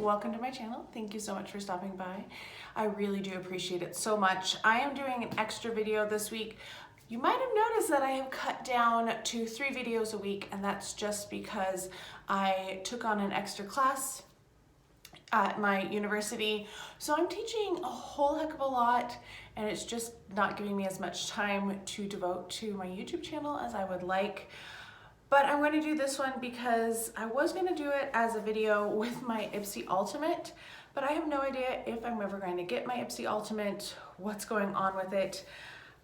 welcome to my channel. Thank you so much for stopping by. I really do appreciate it so much. I am doing an extra video this week. You might have noticed that I have cut down to 3 videos a week, and that's just because I took on an extra class at my university. So I'm teaching a whole heck of a lot, and it's just not giving me as much time to devote to my YouTube channel as I would like. But I'm going to do this one because I was going to do it as a video with my Ipsy Ultimate, but I have no idea if I'm ever going to get my Ipsy Ultimate, what's going on with it.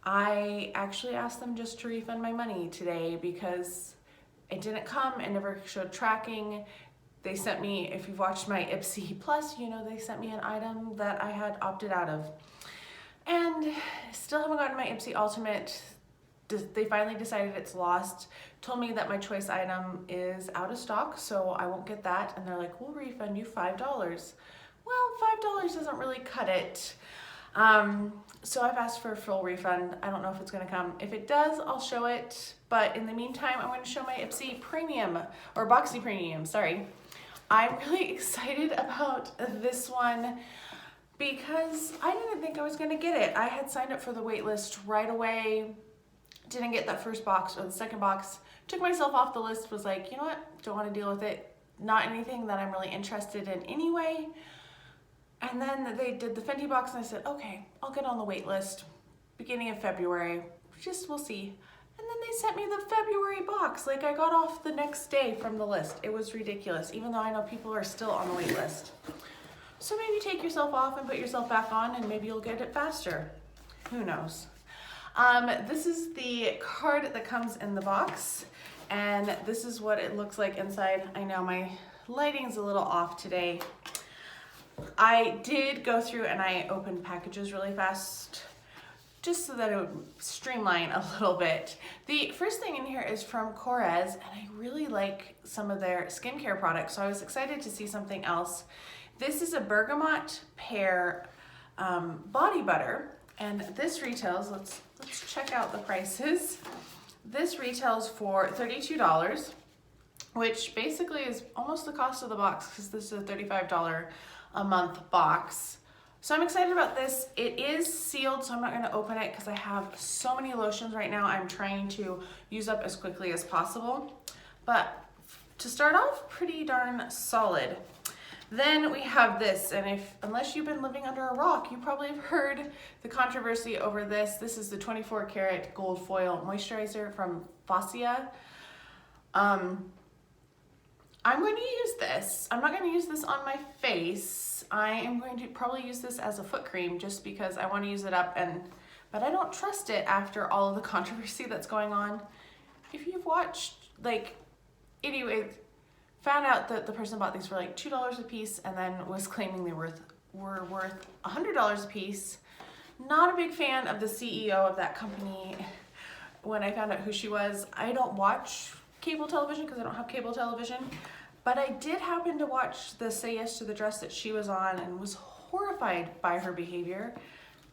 I actually asked them just to refund my money today because it didn't come and never showed tracking. They sent me, if you've watched my Ipsy Plus, you know they sent me an item that I had opted out of. And still haven't gotten my Ipsy Ultimate. They finally decided it's lost, told me that my choice item is out of stock, so I won't get that. And they're like, we'll refund you $5. Well, $5 doesn't really cut it. So I've asked for a full refund. I don't know if it's gonna come. If it does, I'll show it. But in the meantime, I'm gonna show my Ipsy Premium, or Boxy Premium, sorry. I'm really excited about this one because I didn't think I was gonna get it. I had signed up for the wait list right away. Didn't get that first box or the second box, took myself off the list, was like, you know what, don't want to deal with it. Not anything that I'm really interested in anyway. And then they did the Fenty box and I said, okay, I'll get on the wait list beginning of February, we'll see. And then they sent me the February box. Like I got off the next day from the list. It was ridiculous, even though I know people are still on the wait list. So maybe take yourself off and put yourself back on and maybe you'll get it faster. Who knows? This is the card that comes in the box, and this is what it looks like inside. I know my lighting's a little off today. I did go through and I opened packages really fast just so that it would streamline a little bit. The first thing in here is from Korres, and I really like some of their skincare products, so I was excited to see something else. This is a bergamot pear body butter. And this retails, let's check out the prices. This retails for $32, which basically is almost the cost of the box because this is a $35 a month box. So I'm excited about this. It is sealed, so I'm not gonna open it because I have so many lotions right now I'm trying to use up as quickly as possible. But to start off, pretty darn solid. Then we have this, and unless you've been living under a rock, you probably have heard the controversy over this. This is the 24 karat gold foil moisturizer from Boxy. I'm going to use this. I'm not going to use this on my face. I am going to probably use this as a foot cream just because I want to use it up, but I don't trust it after all of the controversy that's going on. If you've watched, anyway, found out that the person bought these for like $2 a piece and then was claiming they were worth $100 a piece. Not a big fan of the CEO of that company. When I found out who she was, I don't watch cable television because I don't have cable television, but I did happen to watch the Say Yes to the Dress that she was on and was horrified by her behavior.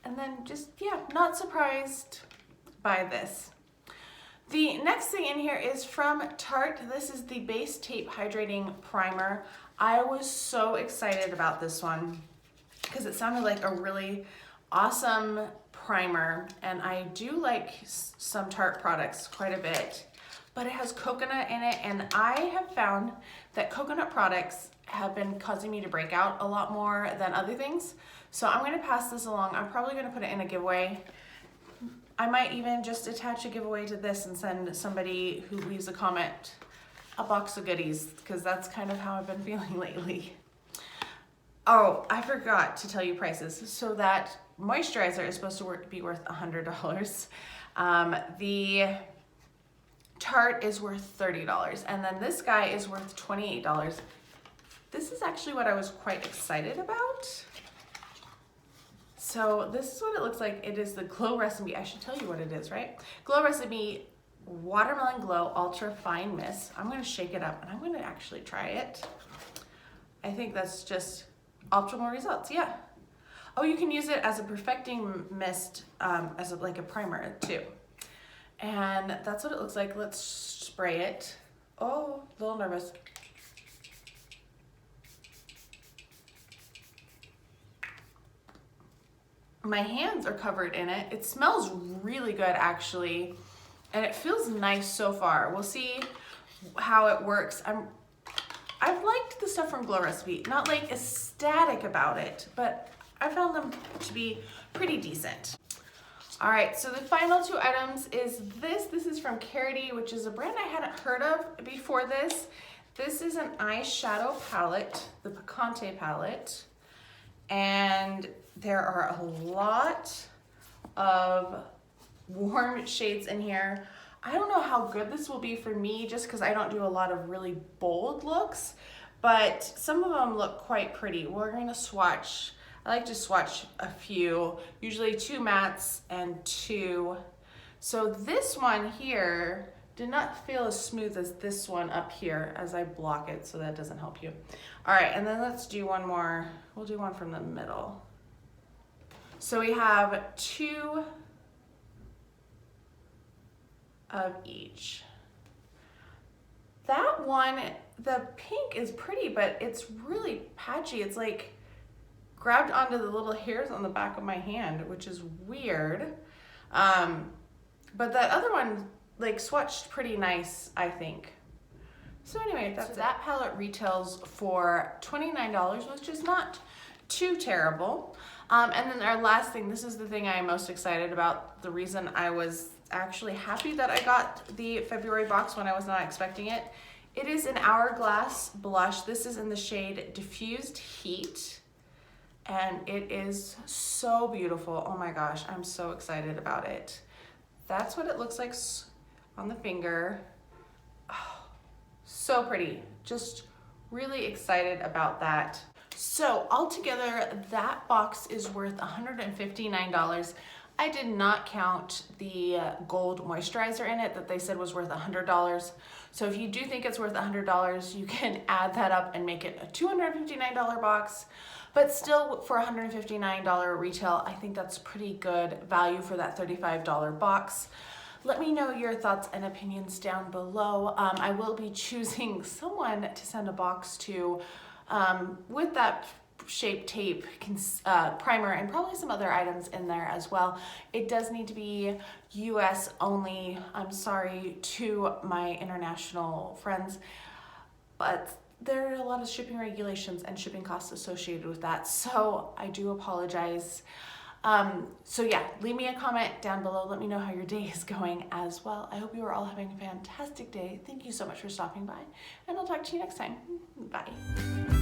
And then just, yeah, not surprised by this. The next thing in here is from Tarte. This is the Base Tape Hydrating Primer. I was so excited about this one because it sounded like a really awesome primer, and I do like some Tarte products quite a bit, but it has coconut in it, and I have found that coconut products have been causing me to break out a lot more than other things. So I'm going to pass this along. I'm probably going to put it in a giveaway. I might even just attach a giveaway to this and send somebody who leaves a comment a box of goodies because that's kind of how I've been feeling lately. Oh, I forgot to tell you prices. So that moisturizer is supposed to be worth $100. The Tarte is worth $30, and then this guy is worth $28. This is actually what I was quite excited about. So this is what it looks like. It is the Glow Recipe. I should tell you what it is, right? Glow Recipe Watermelon Glow Ultra Fine Mist. I'm going to shake it up and I'm going to actually try it. I think that's just optimal results. Yeah. Oh, you can use it as a perfecting mist, like a primer too. And that's what it looks like. Let's spray it. Oh, a little nervous. my hands are covered in it. It smells really good actually, and it feels nice so far. We'll see how it works. I've liked the stuff from Glow Recipe, not like ecstatic about it, but I found them to be pretty decent. All right, so the final two items is this. This is from Carity, which is a brand I hadn't heard of before this. This is an eyeshadow palette, the Picante palette, and there are a lot of warm shades in here. I don't know how good this will be for me just because I don't do a lot of really bold looks, but some of them look quite pretty. We're gonna swatch. I like to swatch a few, usually 2 mattes and 2. So this one here did not feel as smooth as this one up here as I block it, so that doesn't help you. All right, and then let's do one more. We'll do one from the middle. So we have 2 of each. That one, the pink is pretty, but it's really patchy. It's like grabbed onto the little hairs on the back of my hand, which is weird. But that other one like swatched pretty nice, I think. So anyway, that palette retails for $29, which is not too terrible. And then our last thing, this is the thing I am most excited about. The reason I was actually happy that I got the February box when I was not expecting it. It is an Hourglass blush. This is in the shade Diffused Heat. And it is so beautiful. Oh my gosh, I'm so excited about it. That's what it looks like on the finger. Oh, so pretty. Just really excited about that. So altogether, that box is worth $159. I did not count the gold moisturizer in it that they said was worth $100. So if you do think it's worth $100, you can add that up and make it a $259 box. But still, for $159 retail, I think that's pretty good value for that $35 box. Let me know your thoughts and opinions down below. I will be choosing someone to send a box to with that Shape Tape primer and probably some other items in there as well. It does need to be US only. I'm sorry to my international friends, but there are a lot of shipping regulations and shipping costs associated with that, so I do apologize. So yeah, leave me a comment down below. Let me know how your day is going as well. I hope you are all having a fantastic day. Thank you so much for stopping by, and I'll talk to you next time. Bye.